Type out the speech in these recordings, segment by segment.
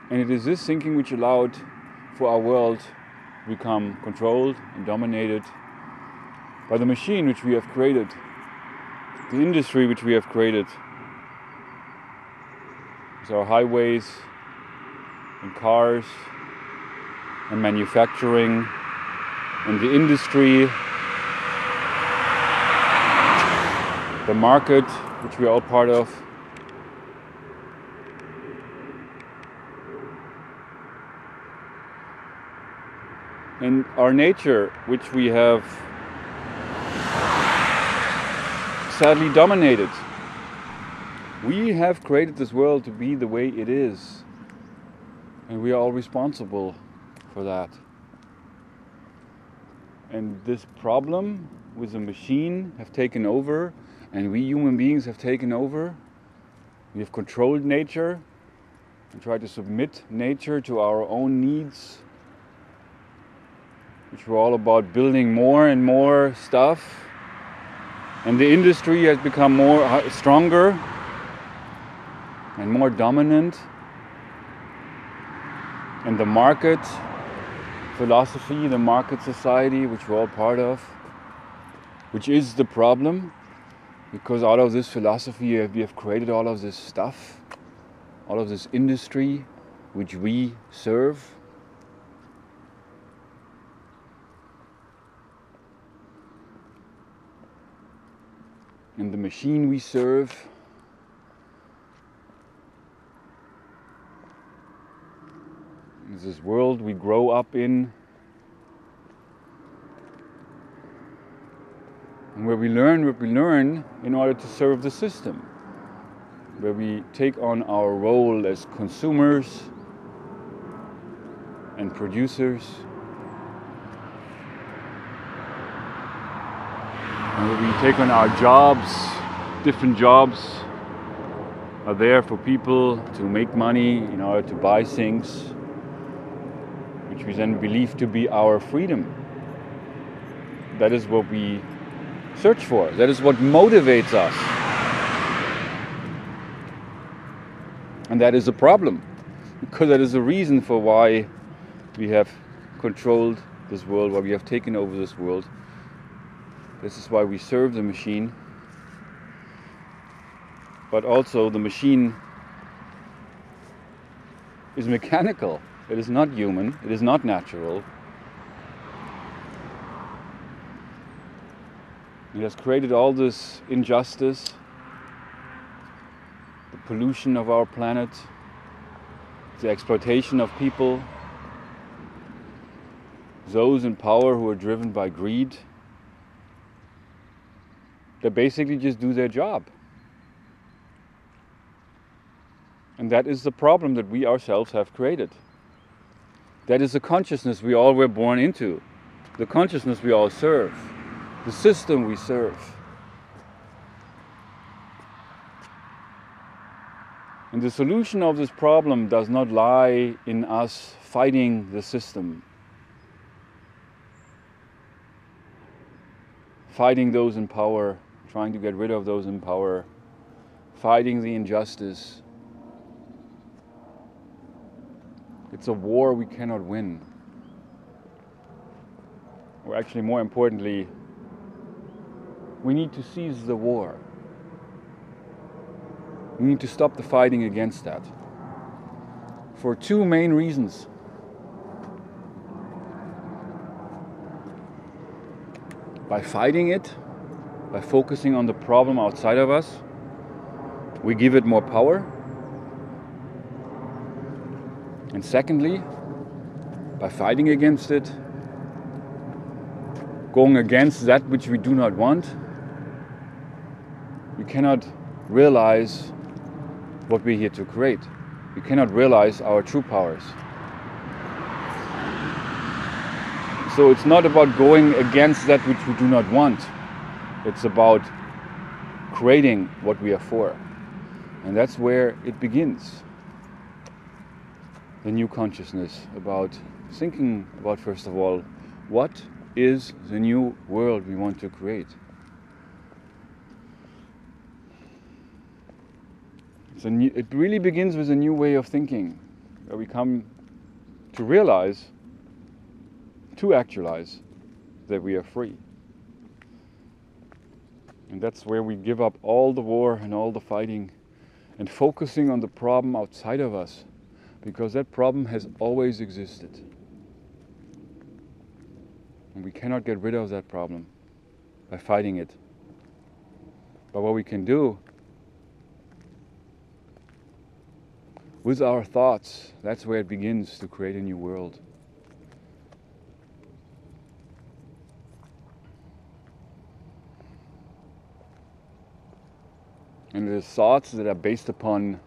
And it is this thinking which allowed for our world to become controlled and dominated by the machine which we have created, the industry which we have created. With our highways and cars and manufacturing and the industry, the market which we are all part of. And our nature, which we have sadly dominated. We have created this world to be the way it is, and we are all responsible for that. And this problem with the machine have taken over, and we human beings have taken over. We have controlled nature and tried to submit nature to our own needs, which were all about building more and more stuff. And the industry has become stronger and more dominant. And the market philosophy, the market society, which we're all part of, which is the problem, because out of this philosophy we have created all of this stuff, all of this industry which we serve. And the machine we serve is this world we grow up in, and where we learn what we learn in order to serve the system, where we take on our role as consumers and producers, and where we take on our jobs. Different jobs are there for people to make money in order to buy things which we then believe to be our freedom. That is what we search for. That is what motivates us. And that is a problem, because that is the reason for why we have controlled this world, why we have taken over this world. This is why we serve the machine. But also the machine is mechanical. It is not human. It is not natural. It has created all this injustice, the pollution of our planet, the exploitation of people, those in power who are driven by greed. They basically just do their job. And that is the problem that we ourselves have created. That is the consciousness we all were born into, the consciousness we all serve, the system we serve. And the solution of this problem does not lie in us fighting the system, fighting those in power, trying to get rid of those in power, fighting the injustice. It's a war we cannot win. Or actually, more importantly, we need to seize the war. We need to stop the fighting against that. For two main reasons. By fighting it, by focusing on the problem outside of us, we give it more power. And secondly, by fighting against it, going against that which we do not want, we cannot realize what we're here to create. We cannot realize our true powers. So it's not about going against that which we do not want. It's about creating what we are for. And that's where it begins. The new consciousness, about thinking about, first of all, what is the new world we want to create? It really begins with a new way of thinking. where we come to realize, to actualize that we are free. And that's where we give up all the war and all the fighting and focusing on the problem outside of us, because that problem has always existed. And we cannot get rid of that problem by fighting it. But what we can do with our thoughts, that's where it begins to create a new world. And it is thoughts that are based upon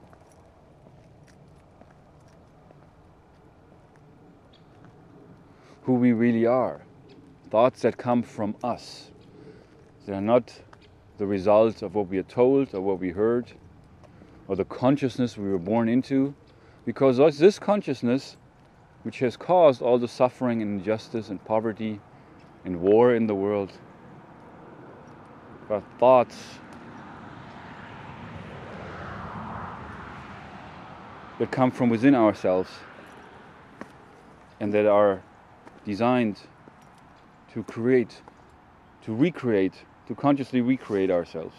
who we really are. Thoughts that come from us. They are not the result of what we are told or what we heard or the consciousness we were born into, because this consciousness, which has caused all the suffering and injustice and poverty and war in the world, are thoughts that come from within ourselves and that are designed to create, to recreate, to consciously recreate ourselves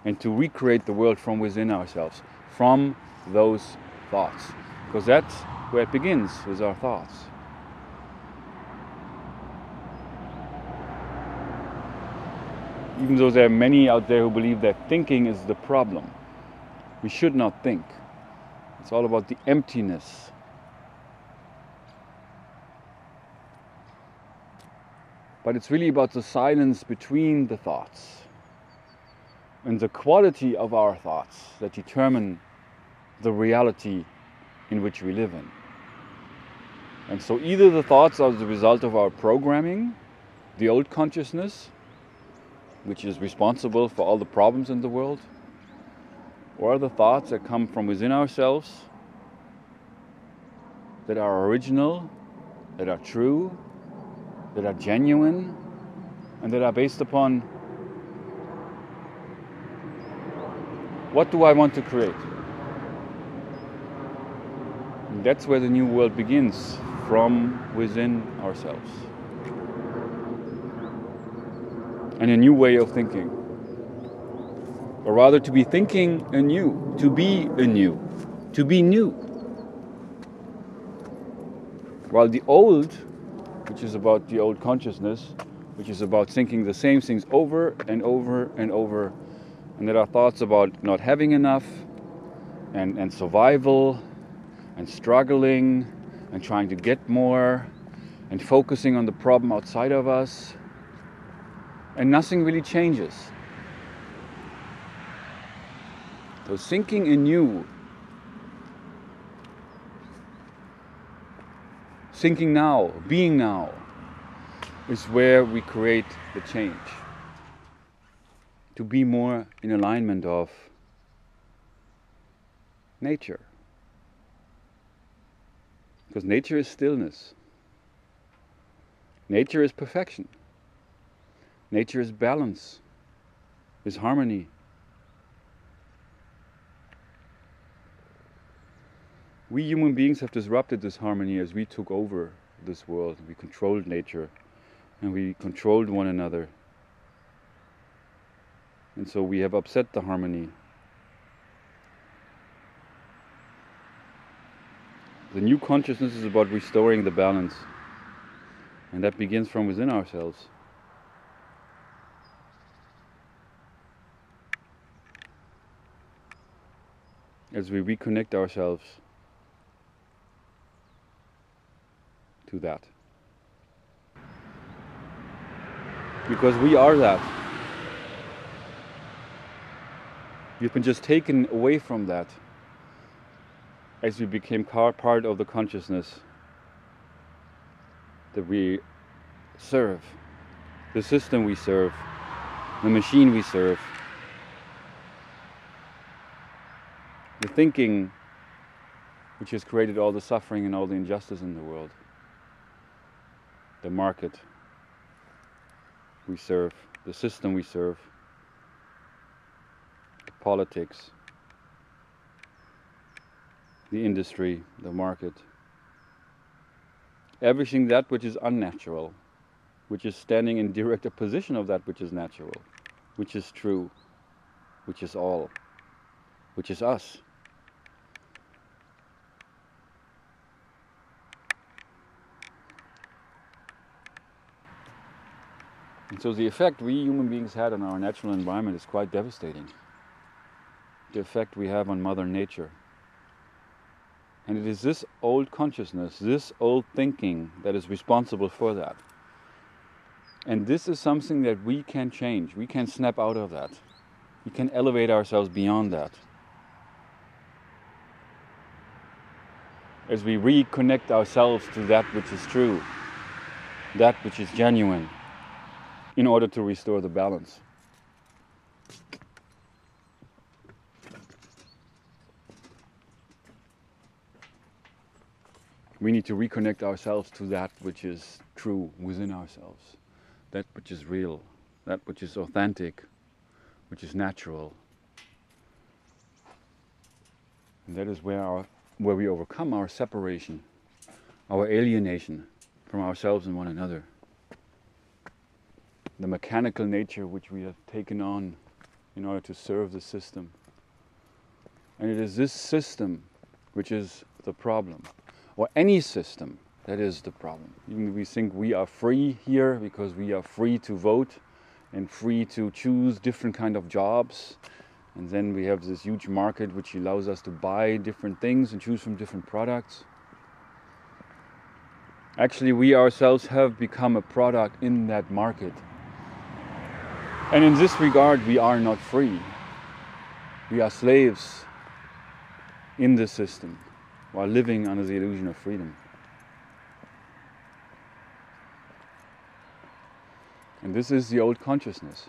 and to recreate the world from within ourselves, from those thoughts. Because that's where it begins, with our thoughts. Even though there are many out there who believe that thinking is the problem, we should not think. It's all about the emptiness. But it's really about the silence between the thoughts and the quality of our thoughts that determine the reality in which we live in. And so either the thoughts are the result of our programming, the old consciousness, which is responsible for all the problems in the world, or the thoughts that come from within ourselves, that are original, that are true, that are genuine, and that are based upon what do I want to create. And that's where the new world begins, from within ourselves. And a new way of thinking. Or rather, to be thinking anew, to be anew, to be new. While the old, which is about the old consciousness, which is about thinking the same things over and over and over, and there are thoughts about not having enough, and survival, and struggling, and trying to get more, and focusing on the problem outside of us, and nothing really changes. So thinking anew, thinking now, being now, is where we create the change. To be more in alignment of nature. Because nature is stillness. Nature is perfection. Nature is balance, is harmony. We human beings have disrupted this harmony as we took over this world. We controlled nature and we controlled one another. And so we have upset the harmony. The new consciousness is about restoring the balance. And that begins from within ourselves. As we reconnect ourselves to that. Because we are that. We've been just taken away from that as we became part of the consciousness that we serve, the system we serve, the machine we serve, the thinking which has created all the suffering and all the injustice in the world, the market we serve, the system we serve, the politics, the industry, the market. Everything that which is unnatural, which is standing in direct opposition of that which is natural, which is true, which is all, which is us. And so the effect we human beings had on our natural environment is quite devastating. The effect we have on Mother Nature. And it is this old consciousness, this old thinking that is responsible for that. And this is something that we can change. We can snap out of that. We can elevate ourselves beyond that. As we reconnect ourselves to that which is true, that which is genuine, in order to restore the balance. We need to reconnect ourselves to that which is true within ourselves, that which is real, that which is authentic, which is natural. And that is where we overcome our separation, our alienation from ourselves and one another. The mechanical nature which we have taken on in order to serve the system. And it is this system which is the problem, or any system that is the problem. Even we think we are free here because we are free to vote and free to choose different kind of jobs, and then we have this huge market which allows us to buy different things and choose from different products. Actually, we ourselves have become a product in that market. And in this regard, we are not free. We are slaves in the system while living under the illusion of freedom. And this is the old consciousness.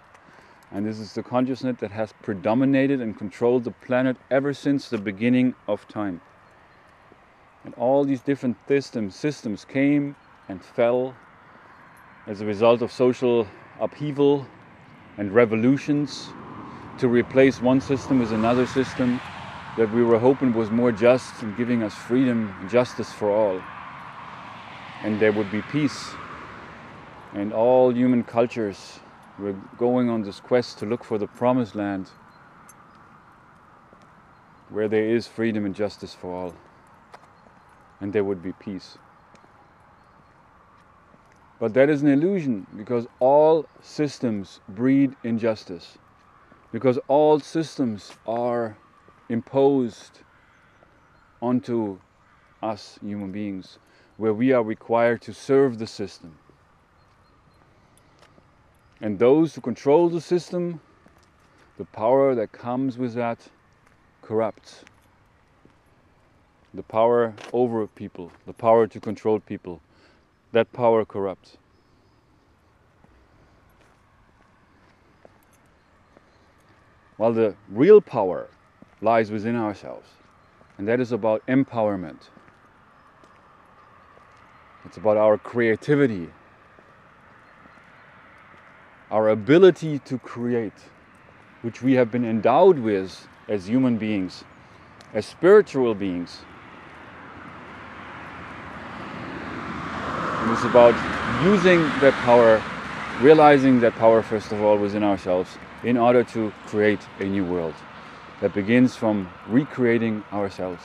And this is the consciousness that has predominated and controlled the planet ever since the beginning of time. And all these different systems came and fell as a result of social upheaval and revolutions to replace one system with another system that we were hoping was more just and giving us freedom and justice for all. And there would be peace. And all human cultures were going on this quest to look for the promised land where there is freedom and justice for all. And there would be peace. But that is an illusion, because all systems breed injustice. Because all systems are imposed onto us human beings, where we are required to serve the system. And those who control the system, the power that comes with that corrupts. The power over people, the power to control people, that power corrupts. While the real power lies within ourselves, and that is about empowerment. It's about our creativity, our ability to create, which we have been endowed with as human beings, as spiritual beings. And it's about using that power, realizing that power first of all within ourselves, in order to create a new world that begins from recreating ourselves.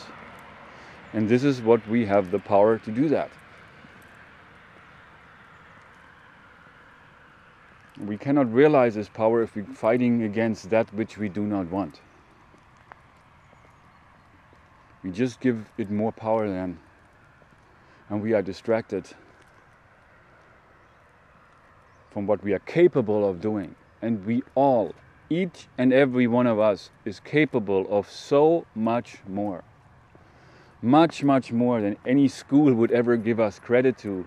And this is what we have the power to do that. We cannot realize this power if we're fighting against that which we do not want. We just give it more power then, and we are distracted from what we are capable of doing. And we all, each and every one of us, is capable of so much more. Much, much more than any school would ever give us credit to.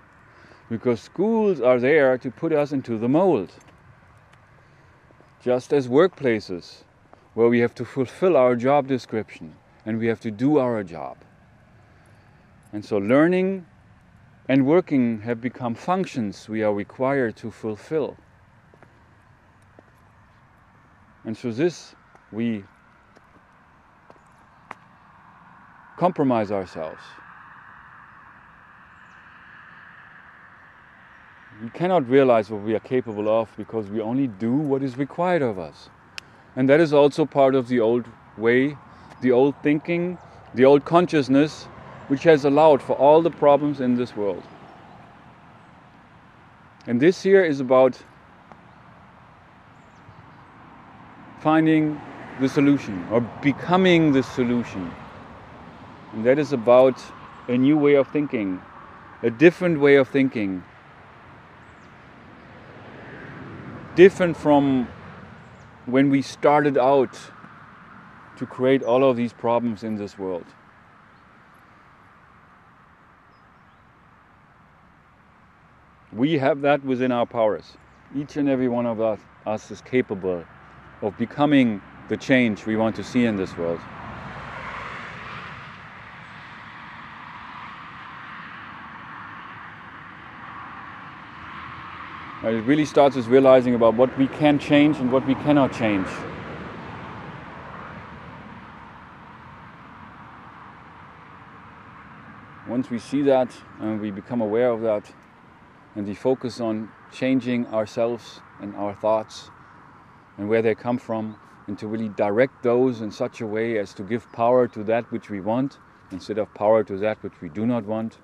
Because schools are there to put us into the mold. Just as workplaces, where we have to fulfill our job description and we have to do our job. And so learning and working have become functions we are required to fulfill. And so this we compromise ourselves. We cannot realize what we are capable of because we only do what is required of us. And that is also part of the old way, the old thinking, the old consciousness, which has allowed for all the problems in this world. And this here is about finding the solution or becoming the solution. And that is about a new way of thinking, a different way of thinking. Different from when we started out to create all of these problems in this world. We have that within our powers. Each and every one of us is capable of becoming the change we want to see in this world. And it really starts with realizing about what we can change and what we cannot change. Once we see that and we become aware of that and we focus on changing ourselves and our thoughts and where they come from, and to really direct those in such a way as to give power to that which we want instead of power to that which we do not want,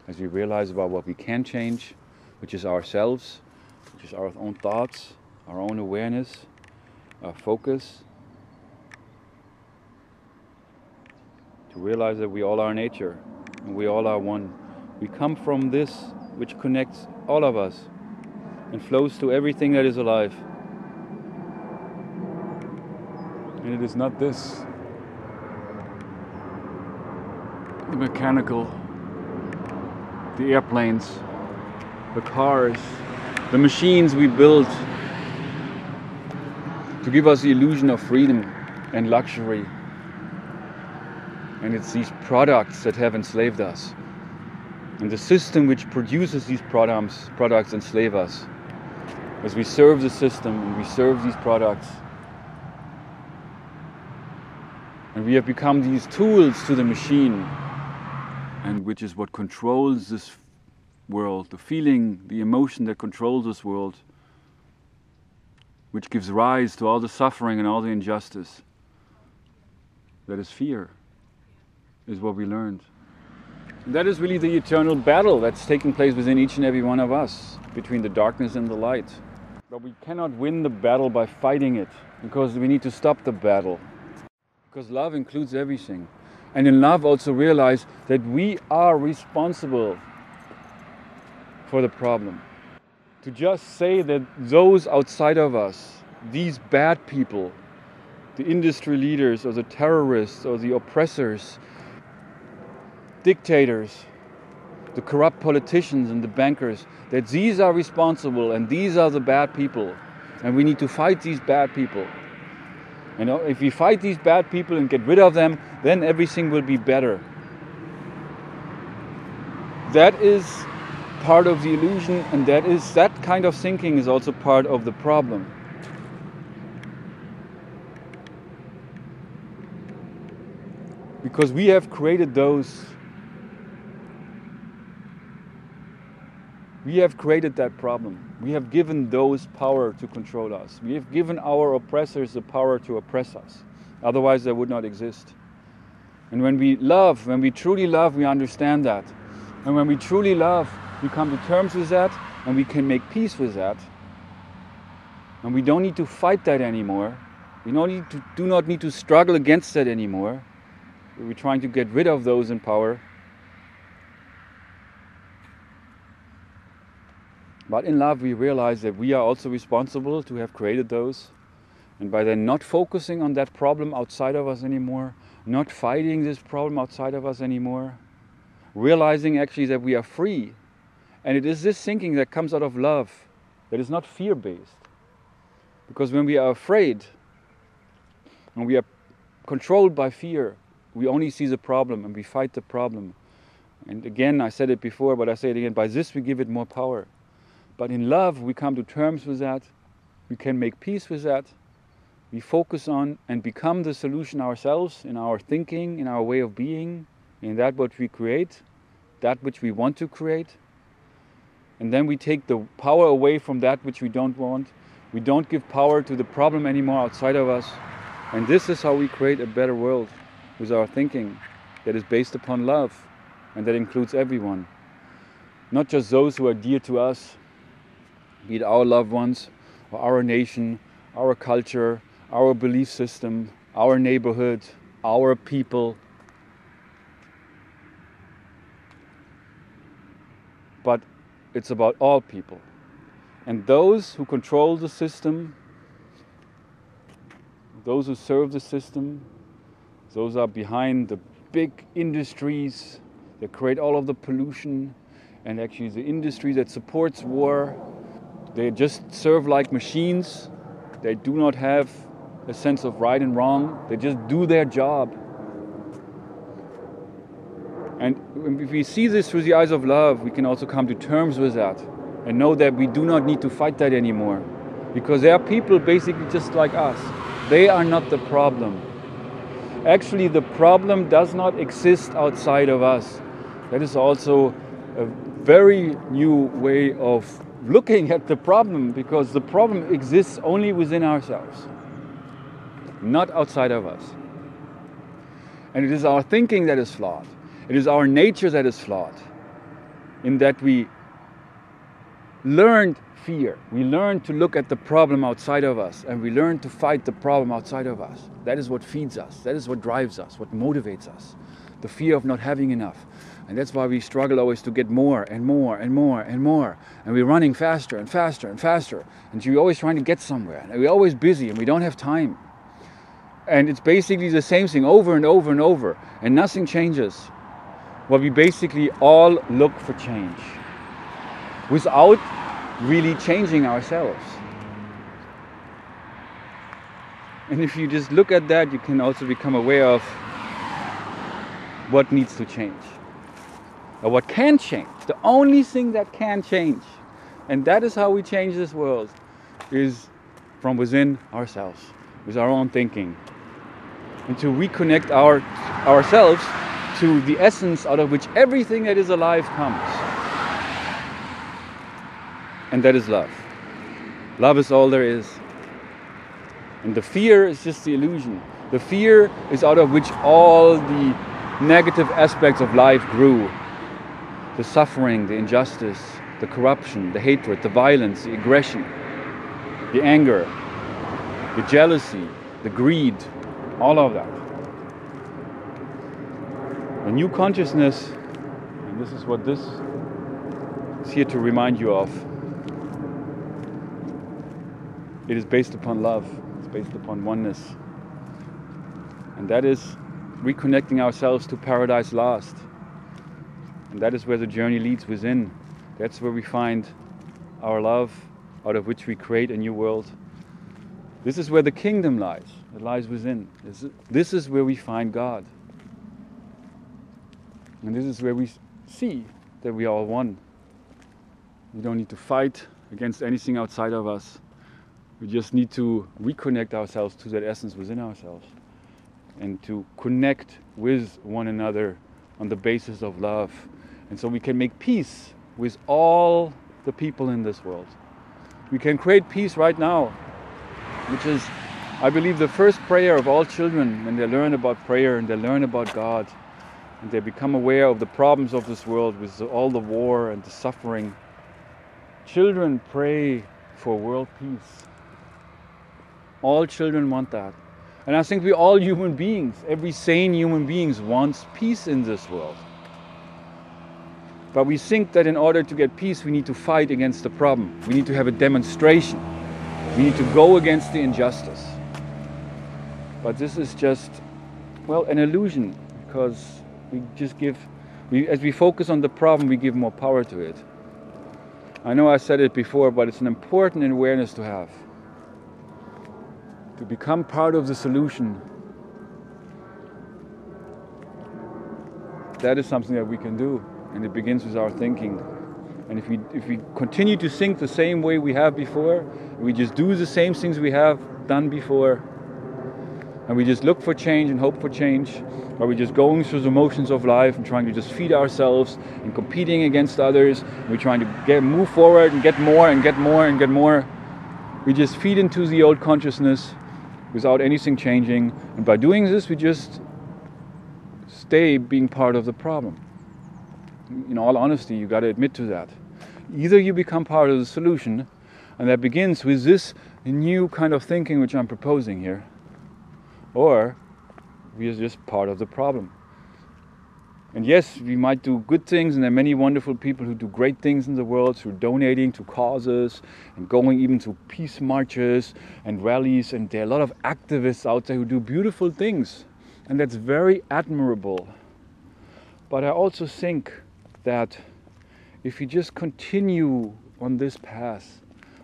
as we realize about what we can change, which is ourselves, which is our own thoughts, our own awareness, our focus. To realize that we all are nature and we all are one. We come from this which connects all of us and flows to everything that is alive. And it is not this, the mechanical, the airplanes, the cars, the machines we build to give us the illusion of freedom and luxury. And it's these products that have enslaved us. And the system which produces these products enslave us. As we serve the system and we serve these products, and we have become these tools to the machine, and which is what controls this world, the feeling, the emotion that controls this world, which gives rise to all the suffering and all the injustice. That is fear, is what we learned. And that is really the eternal battle that's taking place within each and every one of us, between the darkness and the light. But we cannot win the battle by fighting it, because we need to stop the battle. Because love includes everything. And in love also realize that we are responsible for the problem. To just say that those outside of us, these bad people, the industry leaders or the terrorists or the oppressors, dictators, the corrupt politicians and the bankers, that these are responsible and these are the bad people and we need to fight these bad people. You know, if we fight these bad people and get rid of them, then everything will be better. That is part of the illusion, and that kind of thinking is also part of the problem. Because we have created those. We have created that problem. We have given those power to control us. We have given our oppressors the power to oppress us. Otherwise they would not exist. And when we love, when we truly love, we understand that. And when we truly love, we come to terms with that and we can make peace with that. And we don't need to fight that anymore. We do not need to struggle against that anymore. We're trying to get rid of those in power. But in love we realize that we are also responsible to have created those. And by then not focusing on that problem outside of us anymore, not fighting this problem outside of us anymore, realizing actually that we are free. And it is this thinking that comes out of love, that is not fear-based. Because when we are afraid, and we are controlled by fear, we only see the problem and we fight the problem. And again, I said it before, but I say it again, by this we give it more power. But in love, we come to terms with that. We can make peace with that. We focus on and become the solution ourselves in our thinking, in our way of being, in that what we create, that which we want to create. And then we take the power away from that which we don't want. We don't give power to the problem anymore outside of us. And this is how we create a better world, with our thinking that is based upon love, and that includes everyone. Not just those who are dear to us, be it our loved ones, or our nation, our culture, our belief system, our neighborhood, our people. But it's about all people. And those who control the system, those who serve the system, those are behind the big industries that create all of the pollution, and actually the industry that supports war. They just serve like machines. They do not have a sense of right and wrong. They just do their job. And if we see this through the eyes of love, we can also come to terms with that and know that we do not need to fight that anymore. Because there are people basically just like us. They are not the problem. Actually, the problem does not exist outside of us. That is also a very new way of looking at the problem, because the problem exists only within ourselves, not outside of us. And it is our thinking that is flawed. It is our nature that is flawed, in that we learned fear. We learned to look at the problem outside of us, and we learned to fight the problem outside of us. That is what feeds us. That is what drives us, what motivates us. The fear of not having enough. And that's why we struggle always to get more and more and more and more. And we're running faster and faster and faster. And we're always trying to get somewhere. And we're always busy and we don't have time. And it's basically the same thing over and over and over. And nothing changes. Well, we basically all look for change without really changing ourselves. And if you just look at that, you can also become aware of what needs to change. Or what can change. The only thing that can change. And that is how we change this world, is from within ourselves, with our own thinking. And to reconnect ourselves to the essence out of which everything that is alive comes. And that is love. Love is all there is. And the fear is just the illusion. The fear is out of which all the negative aspects of life grew. The suffering, the injustice, the corruption, the hatred, the violence, the aggression, the anger, the jealousy, the greed, all of that. A new consciousness, and this is what this is here to remind you of. It is based upon love. It's based upon oneness. And that is reconnecting ourselves to Paradise Lost. And that is where the journey leads within. That's where we find our love, out of which we create a new world. This is where the kingdom lies. It lies within. This is where we find God. And this is where we see that we are all one. We don't need to fight against anything outside of us. We just need to reconnect ourselves to that essence within ourselves, and to connect with one another on the basis of love. And so we can make peace with all the people in this world. We can create peace right now, which is, I believe, the first prayer of all children when they learn about prayer and they learn about God. And they become aware of the problems of this world with all the war and the suffering. Children pray for world peace. All children want that. And I think we all human beings, every sane human being wants peace in this world. But we think that in order to get peace, we need to fight against the problem. We need to have a demonstration. We need to go against the injustice. But this is just, well, an illusion, because we just as we focus on the problem, we give more power to it. I know I said it before, but it's an important awareness to have. To become part of the solution. That is something that we can do, and it begins with our thinking. And if we continue to think the same way we have before, we just do the same things we have done before, and we just look for change and hope for change, or we're just going through the motions of life and trying to just feed ourselves and competing against others, and we're trying to move forward and get more and get more and get more. We just feed into the old consciousness without anything changing, and by doing this we just stay being part of the problem. In all honesty, you got to admit to that. Either you become part of the solution, and that begins with this new kind of thinking which I'm proposing here, or we are just part of the problem. And yes, we might do good things, and there are many wonderful people who do great things in the world through donating to causes and going even to peace marches and rallies, and there are a lot of activists out there who do beautiful things, and that's very admirable. But I also think that if we just continue on this path,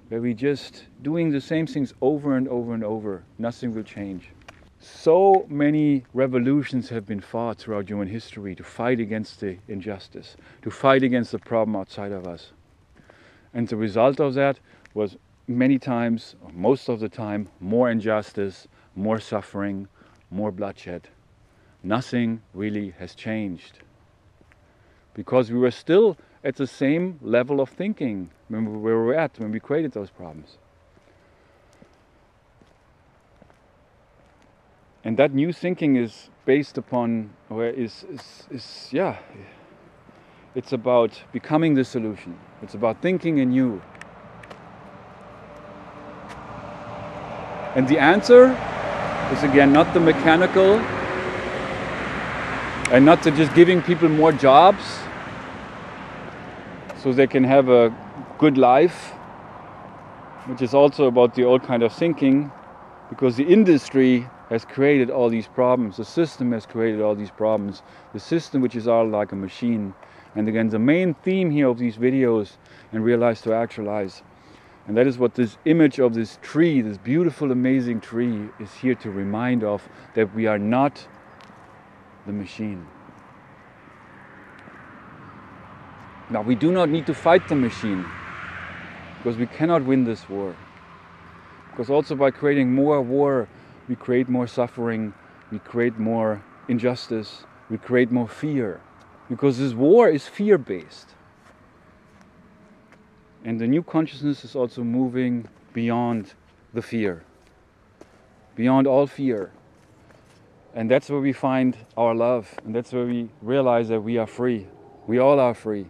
where we just doing the same things over and over and over, nothing will change. So many revolutions have been fought throughout human history to fight against the injustice, to fight against the problem outside of us. And the result of that was many times, or most of the time, more injustice, more suffering, more bloodshed. Nothing really has changed. Because we were still at the same level of thinking where we were at when we created those problems. And that new thinking is based upon, or it's about becoming the solution. It's about thinking anew. And the answer is again not the mechanical, and not to just giving people more jobs so they can have a good life, which is also about the old kind of thinking, because the industry has created all these problems. The system has created all these problems. The system which is all like a machine. And again, the main theme here of these videos and Realize to Actualize, and that is what this image of this tree, this beautiful, amazing tree, is here to remind of, that we are not the machine. Now, we do not need to fight the machine, because we cannot win this war. Because also by creating more war, we create more suffering, we create more injustice, we create more fear. Because this war is fear-based. And the new consciousness is also moving beyond the fear, beyond all fear. And that's where we find our love, and that's where we realize that we are free. We all are free.